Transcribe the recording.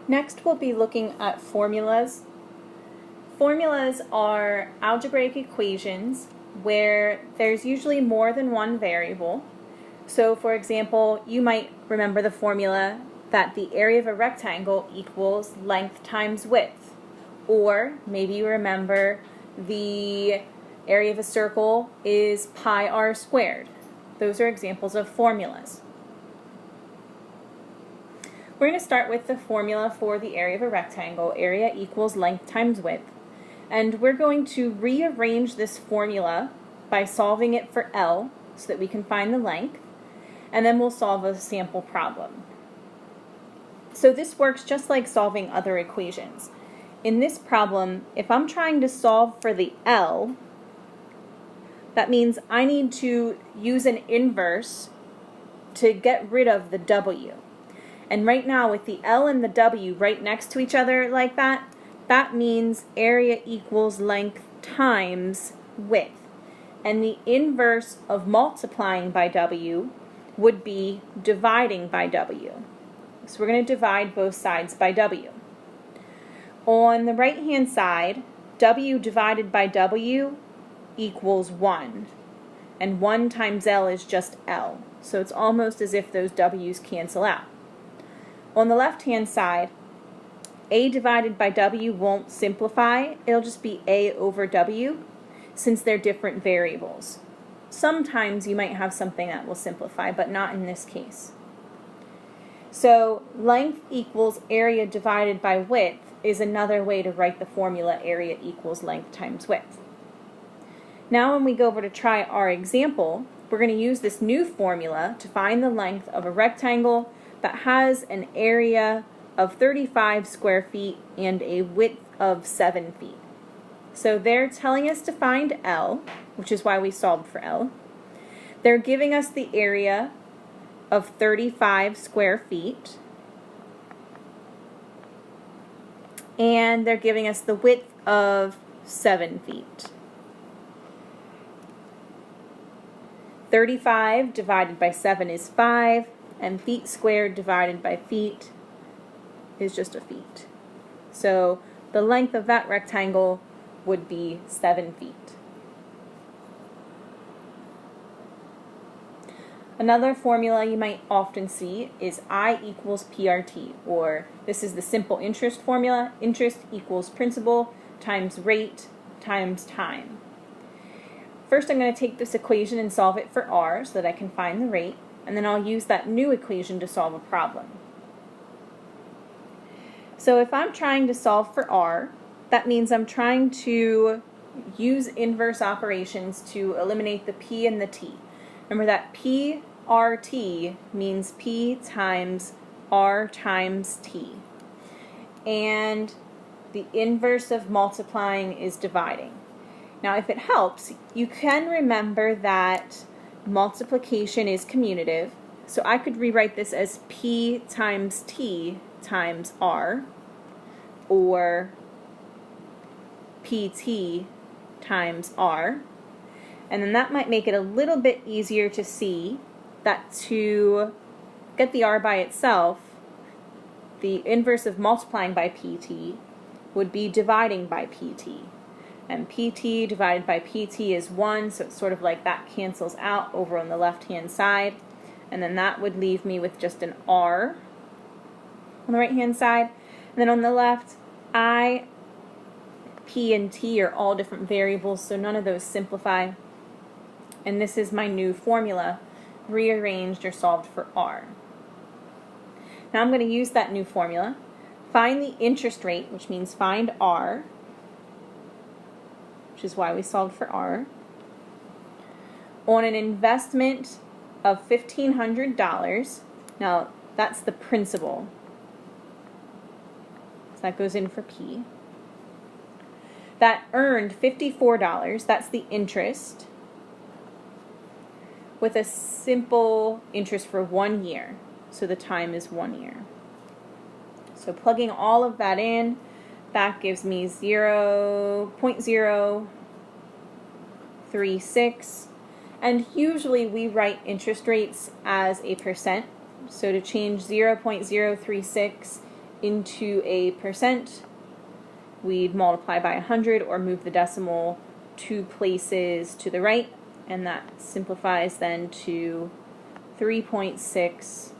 Next, we'll be looking at formulas. Formulas are algebraic equations where there's usually more than one variable. So, for example, you might remember the formula that the area of a rectangle equals length times width. Or maybe you remember the area of a circle is pi r squared. Those are examples of formulas. We're going to start with the formula for the area of a rectangle. Area equals length times width. And we're going to rearrange this formula by solving it for L so that we can find the length. And then we'll solve a sample problem. So this works just like solving other equations. In this problem, if I'm trying to solve for the L, that means I need to use an inverse to get rid of the W. And right now with the L and the W right next to each other like that, that means area equals length times width. And the inverse of multiplying by W would be dividing by W. So we're going to divide both sides by W. On the right-hand side, W divided by W equals 1. And 1 times L is just L. So it's almost as if those W's cancel out. On the left-hand side, A divided by W won't simplify. It'll just be A over W since they're different variables. Sometimes you might have something that will simplify, but not in this case. So length equals area divided by width is another way to write the formula area equals length times width. Now when we go over to try our example, we're going to use this new formula to find the length of a rectangle that has an area of 35 square feet and a width of 7 feet. So they're telling us to find L, which is why we solved for L. They're giving us the area of 35 square feet. And they're giving us the width of 7 feet. 35 divided by 7 is 5. And feet squared divided by feet is just a feet. So the length of that rectangle would be 7 feet. Another formula you might often see is I equals PRT, or this is the simple interest formula. Interest equals principal times rate times time. First I'm going to take this equation and solve it for R so that I can find the rate. And then I'll use that new equation to solve a problem. So if I'm trying to solve for R, that means I'm trying to use inverse operations to eliminate the P and the T. Remember that PRT means P times R times T. And the inverse of multiplying is dividing. Now if it helps, you can remember that multiplication is commutative, so I could rewrite this as P times T times R, or PT times R, and then that might make it a little bit easier to see that to get the R by itself, the inverse of multiplying by PT would be dividing by PT. And PT divided by PT is 1, so it's sort of like that cancels out over on the left-hand side. And then that would leave me with just an R on the right-hand side. And then on the left, I, P, and T are all different variables, so none of those simplify. And this is my new formula, rearranged or solved for R. Now I'm going to use that new formula. Find the interest rate, which means find R, which is why we solved for R, on an investment of $1,500. Now, that's the principal. So that goes in for P. That earned $54, that's the interest, with a simple interest for 1 year. So the time is 1 year. So plugging all of that in, that gives me 0.036, and usually we write interest rates as a percent. So to change 0.036 into a percent, we'd multiply by 100 or move the decimal 2 places to the right, and that simplifies then to 3.6%.